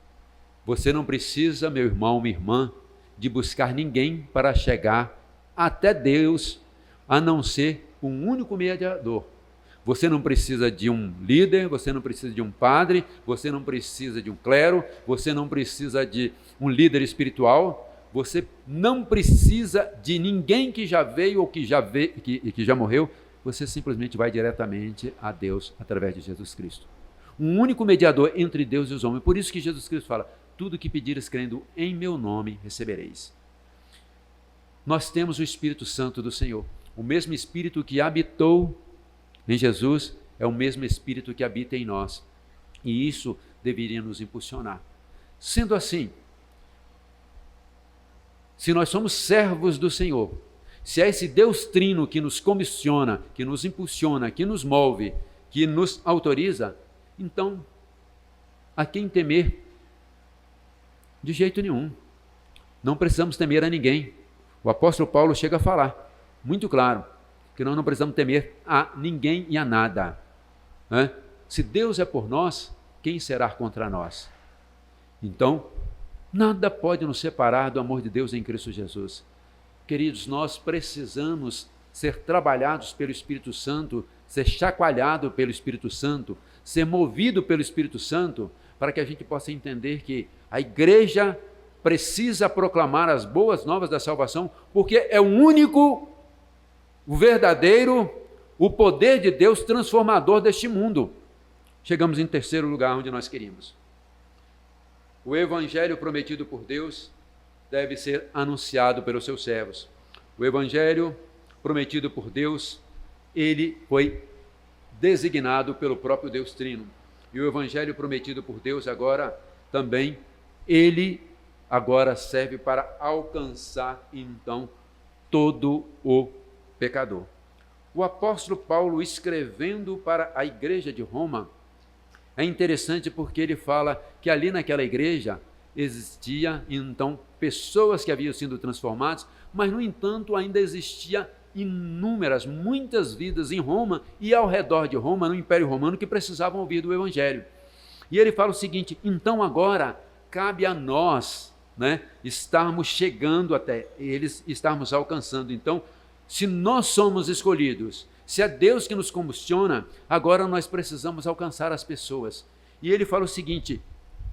Você não precisa, meu irmão, minha irmã, de buscar ninguém para chegar até Deus, a não ser um único mediador. Você não precisa de um líder, você não precisa de um padre, você não precisa de um clero, você não precisa de um líder espiritual, você não precisa de ninguém que já veio ou que já morreu, você simplesmente vai diretamente a Deus através de Jesus Cristo. Um único mediador entre Deus e os homens. Por isso que Jesus Cristo fala, tudo que pedires crendo em meu nome recebereis. Nós temos o Espírito Santo do Senhor, o mesmo Espírito que habitou em Jesus é o mesmo Espírito que habita em nós. E isso deveria nos impulsionar. Sendo assim, se nós somos servos do Senhor, se é esse Deus trino que nos comissiona, que nos impulsiona, que nos move, que nos autoriza, então, a quem temer? De jeito nenhum. Não precisamos temer a ninguém. O apóstolo Paulo chega a falar, muito claro, que nós não precisamos temer a ninguém e a nada. Se Deus é por nós, quem será contra nós? Então, nada pode nos separar do amor de Deus em Cristo Jesus. Queridos, nós precisamos ser trabalhados pelo Espírito Santo, ser chacoalhado pelo Espírito Santo, ser movido pelo Espírito Santo, para que a gente possa entender que a igreja precisa proclamar as boas novas da salvação, porque é o único, o verdadeiro, o poder de Deus transformador deste mundo. Chegamos em terceiro lugar onde nós queríamos. O evangelho prometido por Deus deve ser anunciado pelos seus servos. O evangelho prometido por Deus, ele foi designado pelo próprio Deus Trino. E o evangelho prometido por Deus agora também, ele agora serve para alcançar então todo o pecador. O apóstolo Paulo, escrevendo para a igreja de Roma, é interessante porque ele fala que ali naquela igreja existia, então, pessoas que haviam sido transformadas, mas, no entanto, ainda existia muitas vidas em Roma e ao redor de Roma, no Império Romano, que precisavam ouvir do Evangelho. E ele fala o seguinte: então agora cabe a nós, estarmos chegando até eles, estarmos alcançando. Então, se nós somos escolhidos, se é Deus que nos comissiona, agora nós precisamos alcançar as pessoas. E ele fala o seguinte: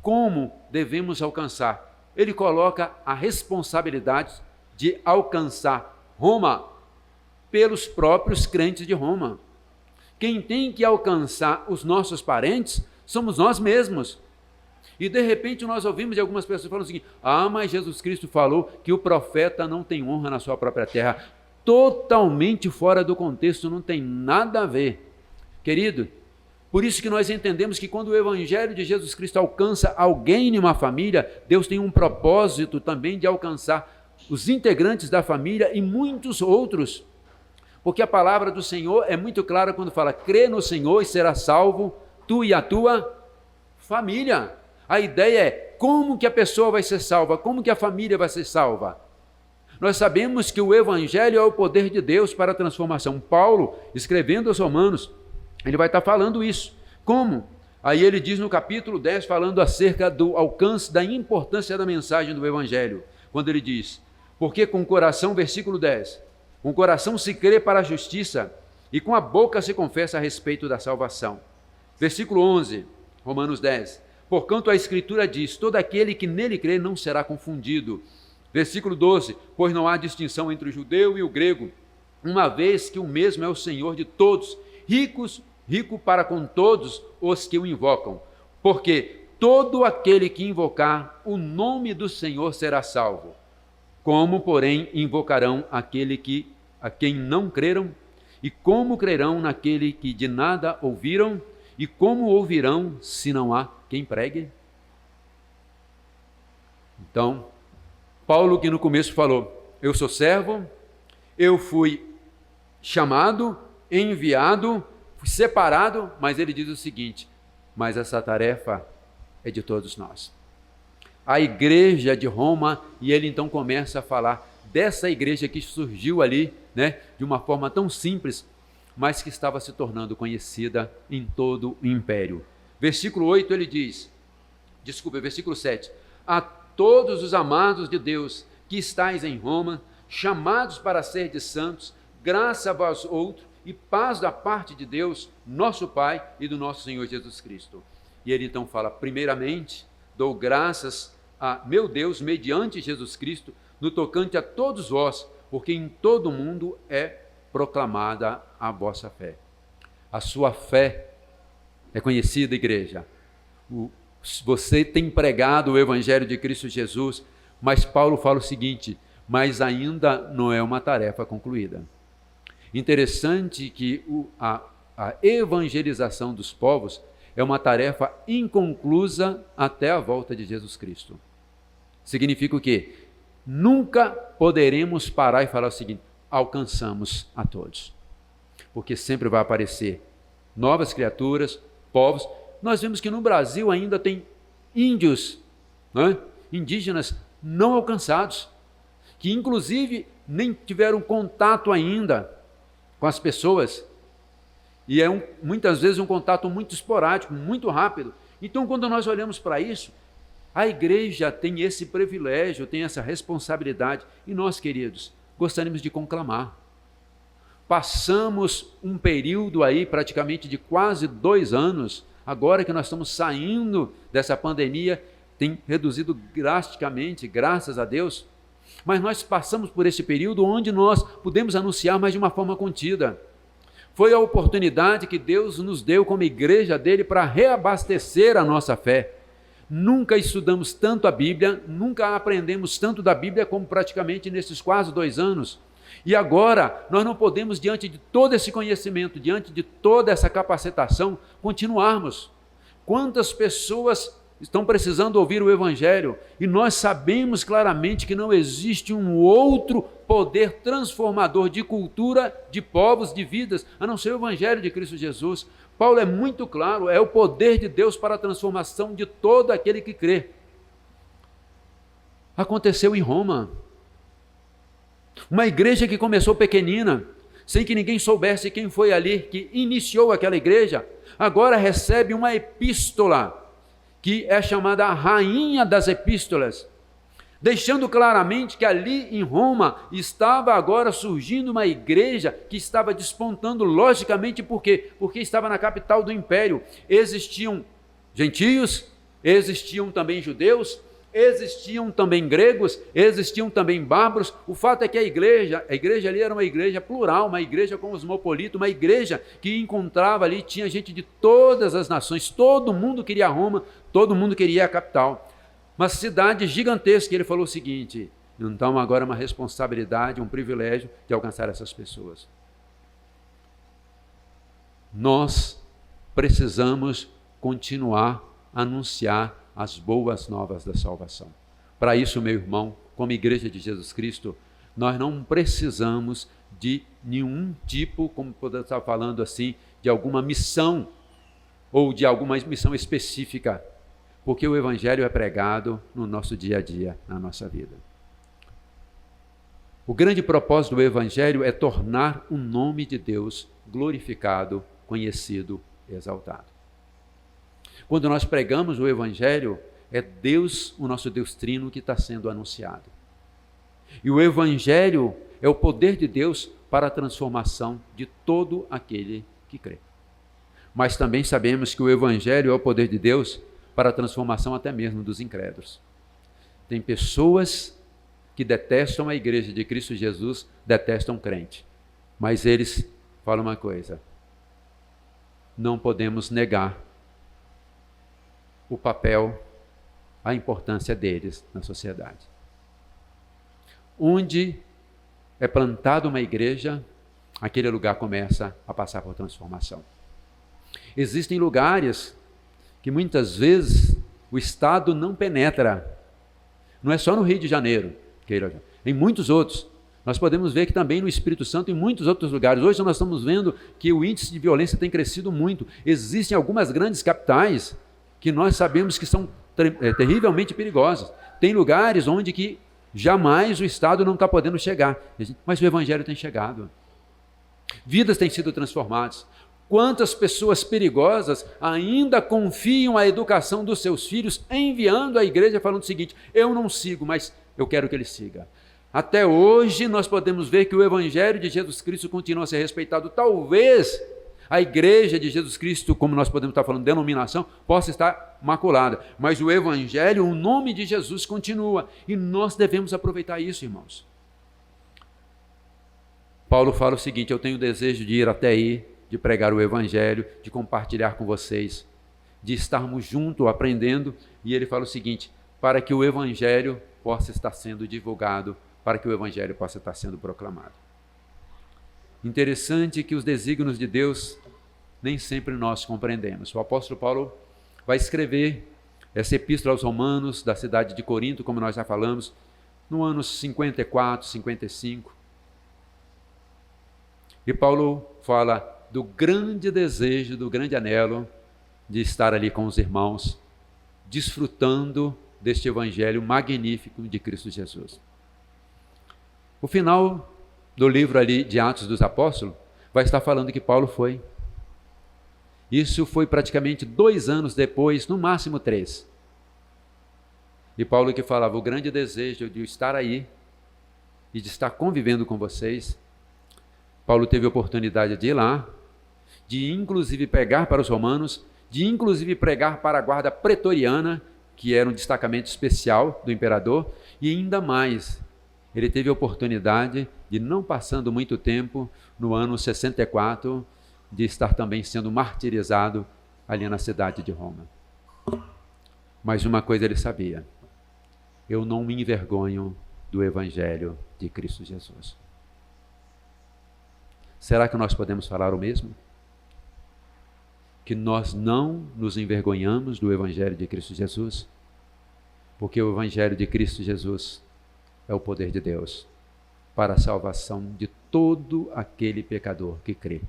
como devemos alcançar? Ele coloca a responsabilidade de alcançar Roma pelos próprios crentes de Roma. Quem tem que alcançar os nossos parentes somos nós mesmos. E de repente nós ouvimos de algumas pessoas falando o seguinte: mas Jesus Cristo falou que o profeta não tem honra na sua própria terra. Totalmente fora do contexto, não tem nada a ver. Querido, por isso que nós entendemos que quando o Evangelho de Jesus Cristo alcança alguém em uma família, Deus tem um propósito também de alcançar os integrantes da família e muitos outros. Porque a palavra do Senhor é muito clara quando fala: crê no Senhor e será salvo, tu e a tua família. A ideia é como que a pessoa vai ser salva, como que a família vai ser salva. Nós sabemos que o Evangelho é o poder de Deus para a transformação. Paulo, escrevendo aos Romanos, ele vai estar falando isso. Como? Aí ele diz no capítulo 10, falando acerca do alcance, da importância da mensagem do Evangelho, quando ele diz: porque com o coração, versículo 10, com o coração se crê para a justiça e com a boca se confessa a respeito da salvação. Versículo 11, Romanos 10, porquanto a Escritura diz: todo aquele que nele crê não será confundido. Versículo 12, pois não há distinção entre o judeu e o grego, uma vez que o mesmo é o Senhor de todos, rico para com todos os que o invocam, porque todo aquele que invocar o nome do Senhor será salvo. Como, porém, invocarão a quem não creram? E como crerão naquele que de nada ouviram? E como ouvirão se não há quem pregue? Então, Paulo, que no começo falou: eu sou servo, eu fui chamado, enviado, fui separado, mas ele diz o seguinte: mas essa tarefa é de todos nós. A igreja de Roma, e ele então começa a falar dessa igreja que surgiu ali, de uma forma tão simples, mas que estava se tornando conhecida em todo o império. Versículo 8 ele diz, versículo 7, a todos os amados de Deus que estáis em Roma, chamados para ser de santos, graça a vós outros e paz da parte de Deus, nosso Pai e do nosso Senhor Jesus Cristo. E ele então fala: primeiramente, dou graças a meu Deus, mediante Jesus Cristo, no tocante a todos vós, porque em todo o mundo é proclamada a vossa fé. A sua fé é conhecida, igreja. Você tem pregado o Evangelho de Cristo Jesus, mas Paulo fala o seguinte: mas ainda não é uma tarefa concluída. Interessante que a evangelização dos povos é uma tarefa inconclusa até a volta de Jesus Cristo. Significa o quê? Nunca poderemos parar e falar o seguinte: alcançamos a todos. Porque sempre vai aparecer novas criaturas, povos. Nós vemos que no Brasil ainda tem índios, indígenas não alcançados, que inclusive nem tiveram contato ainda com as pessoas. E é muitas vezes um contato muito esporádico, muito rápido. Então, quando nós olhamos para isso, a igreja tem esse privilégio, tem essa responsabilidade. E nós, queridos, gostaríamos de conclamar. Passamos um período aí praticamente de quase 2 anos, agora que nós estamos saindo dessa pandemia, tem reduzido drasticamente, graças a Deus, mas nós passamos por esse período onde nós pudemos anunciar, mas de uma forma contida. Foi a oportunidade que Deus nos deu como igreja dele para reabastecer a nossa fé. Nunca estudamos tanto a Bíblia, nunca aprendemos tanto da Bíblia como praticamente nesses quase 2 anos. E agora, nós não podemos, diante de todo esse conhecimento, diante de toda essa capacitação, continuarmos. Quantas pessoas estão precisando ouvir o Evangelho, e nós sabemos claramente que não existe um outro poder transformador de cultura, de povos, de vidas, a não ser o Evangelho de Cristo Jesus. Paulo é muito claro, é o poder de Deus para a transformação de todo aquele que crê. Aconteceu em Roma. Uma igreja que começou pequenina, sem que ninguém soubesse quem foi ali que iniciou aquela igreja, agora recebe uma epístola, que é chamada a rainha das epístolas, deixando claramente que ali em Roma estava agora surgindo uma igreja que estava despontando logicamente, por quê? Porque estava na capital do império. Existiam gentios, existiam também judeus, existiam também gregos, existiam também bárbaros. O fato é que a igreja ali era uma igreja plural, uma igreja cosmopolita, uma igreja que encontrava ali, tinha gente de todas as nações, todo mundo queria Roma, todo mundo queria a capital. Uma cidade gigantesca. Ele falou o seguinte: então agora é uma responsabilidade, um privilégio de alcançar essas pessoas. Nós precisamos continuar a anunciar as boas novas da salvação. Para isso, meu irmão, como igreja de Jesus Cristo, nós não precisamos de nenhum tipo, como podemos estar falando assim, de alguma missão ou de alguma missão específica, porque o Evangelho é pregado no nosso dia a dia, na nossa vida. O grande propósito do Evangelho é tornar o nome de Deus glorificado, conhecido, exaltado. Quando nós pregamos o Evangelho, é Deus, o nosso Deus Trino, que está sendo anunciado. E o Evangelho é o poder de Deus para a transformação de todo aquele que crê. Mas também sabemos que o Evangelho é o poder de Deus para a transformação até mesmo dos incrédulos. Tem pessoas que detestam a igreja de Cristo Jesus, detestam crente. Mas eles falam uma coisa: não podemos negar o papel, a importância deles na sociedade. Onde é plantada uma igreja, aquele lugar começa a passar por transformação. Existem lugares que muitas vezes o Estado não penetra. Não é só no Rio de Janeiro, em muitos outros. Nós podemos ver que também no Espírito Santo, em muitos outros lugares. Hoje nós estamos vendo que o índice de violência tem crescido muito. Existem algumas grandes capitais que nós sabemos que são terrivelmente perigosas. Tem lugares onde que jamais o Estado não está podendo chegar, mas o Evangelho tem chegado. Vidas têm sido transformadas. Quantas pessoas perigosas ainda confiam a educação dos seus filhos, enviando à igreja falando o seguinte: eu não sigo, mas eu quero que ele siga. Até hoje nós podemos ver que o Evangelho de Jesus Cristo continua a ser respeitado. Talvez a igreja de Jesus Cristo, como nós podemos estar falando, denominação, possa estar maculada, mas o Evangelho, o nome de Jesus continua, e nós devemos aproveitar isso, irmãos. Paulo fala o seguinte: eu tenho desejo de ir até aí, de pregar o Evangelho, de compartilhar com vocês, de estarmos juntos aprendendo, e ele fala o seguinte: para que o Evangelho possa estar sendo divulgado, para que o Evangelho possa estar sendo proclamado. Interessante que os desígnios de Deus nem sempre nós compreendemos. O apóstolo Paulo vai escrever essa epístola aos Romanos, da cidade de Corinto, como nós já falamos, no ano 54, 55. E Paulo fala do grande desejo, do grande anelo de estar ali com os irmãos, desfrutando deste evangelho magnífico de Cristo Jesus. O final do livro ali de Atos dos Apóstolos vai estar falando que Paulo foi. Isso foi praticamente 2 anos depois, no máximo 3. E Paulo que falava o grande desejo de estar aí e de estar convivendo com vocês. Paulo teve a oportunidade de ir lá, de inclusive pregar para os romanos, de inclusive pregar para a guarda pretoriana, que era um destacamento especial do imperador, e ainda mais, ele teve a oportunidade de, não passando muito tempo, no ano 64, de estar também sendo martirizado ali na cidade de Roma. Mas uma coisa ele sabia: eu não me envergonho do Evangelho de Cristo Jesus. Será que nós podemos falar o mesmo? que nós não nos envergonhamos do Evangelho de Cristo Jesus, porque o Evangelho de Cristo Jesus é o poder de Deus para a salvação de todo aquele pecador que crê.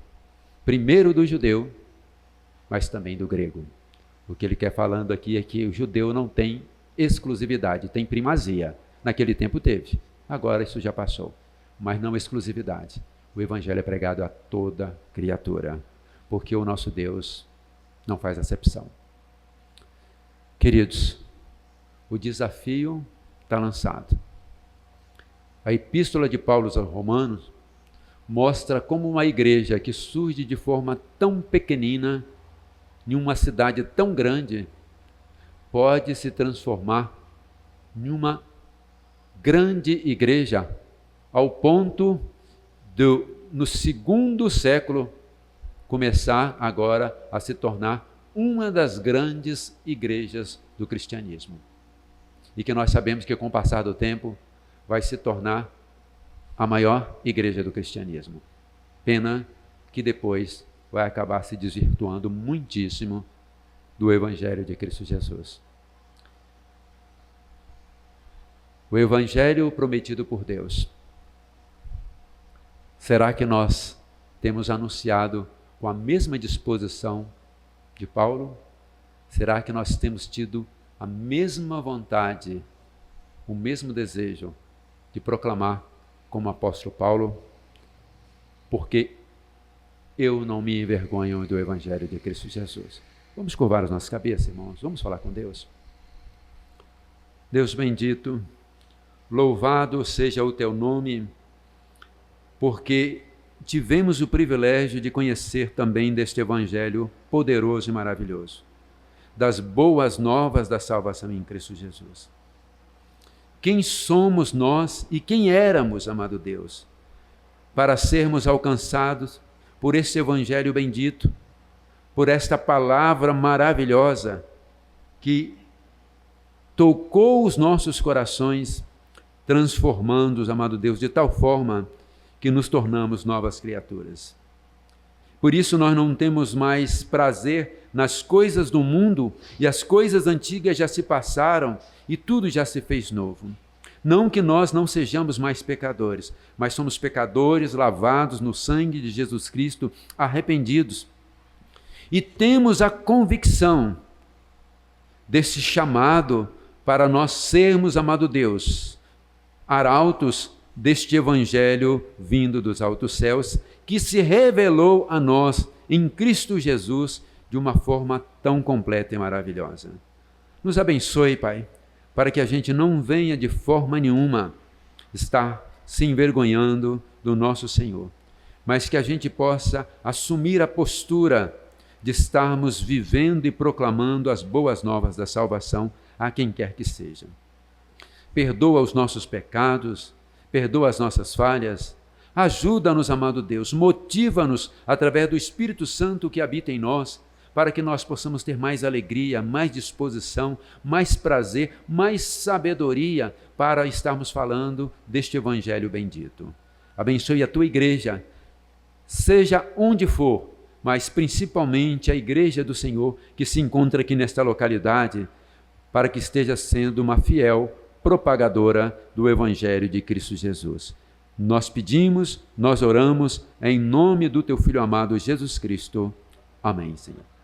Primeiro do judeu, mas também do grego. O que ele quer falando aqui é que o judeu não tem exclusividade, tem primazia. Naquele tempo teve, agora isso já passou, mas não exclusividade. O Evangelho é pregado a toda criatura, porque o nosso Deus não faz acepção. Queridos, o desafio está lançado. A epístola de Paulo aos Romanos mostra como uma igreja que surge de forma tão pequenina, em uma cidade tão grande, pode se transformar em uma grande igreja, ao ponto de, no segundo século, começar agora a se tornar uma das grandes igrejas do cristianismo. E que nós sabemos que com o passar do tempo vai se tornar a maior igreja do cristianismo. Pena que depois vai acabar se desvirtuando muitíssimo do Evangelho de Cristo Jesus. O Evangelho prometido por Deus. Será que nós temos anunciado com a mesma disposição de Paulo? Será que nós temos tido a mesma vontade, o mesmo desejo de proclamar como o apóstolo Paulo? Porque eu não me envergonho do Evangelho de Cristo Jesus. Vamos curvar as nossas cabeças, irmãos. Vamos falar com Deus. Deus bendito, louvado seja o teu nome, porque tivemos o privilégio de conhecer também deste Evangelho poderoso e maravilhoso, das boas novas da salvação em Cristo Jesus. Quem somos nós e quem éramos, amado Deus, para sermos alcançados por este Evangelho bendito, por esta palavra maravilhosa que tocou os nossos corações, transformando-os, amado Deus, de tal forma que nos tornamos novas criaturas. Por isso nós não temos mais prazer nas coisas do mundo, e as coisas antigas já se passaram e tudo já se fez novo. Não que nós não sejamos mais pecadores, mas somos pecadores lavados no sangue de Jesus Cristo, arrependidos. E temos a convicção desse chamado para nós sermos, amado Deus, arautos deste Evangelho vindo dos altos céus, que se revelou a nós em Cristo Jesus de uma forma tão completa e maravilhosa. Nos abençoe, Pai, para que a gente não venha de forma nenhuma estar se envergonhando do nosso Senhor, mas que a gente possa assumir a postura de estarmos vivendo e proclamando as boas novas da salvação a quem quer que seja. Perdoa os nossos pecados, perdoa as nossas falhas, ajuda-nos, amado Deus, motiva-nos através do Espírito Santo que habita em nós, para que nós possamos ter mais alegria, mais disposição, mais prazer, mais sabedoria para estarmos falando deste Evangelho bendito. Abençoe a tua igreja, seja onde for, mas principalmente a igreja do Senhor que se encontra aqui nesta localidade, para que esteja sendo uma fiel propagadora do Evangelho de Cristo Jesus. Nós pedimos, nós oramos, em nome do teu Filho amado Jesus Cristo. Amém, Senhor.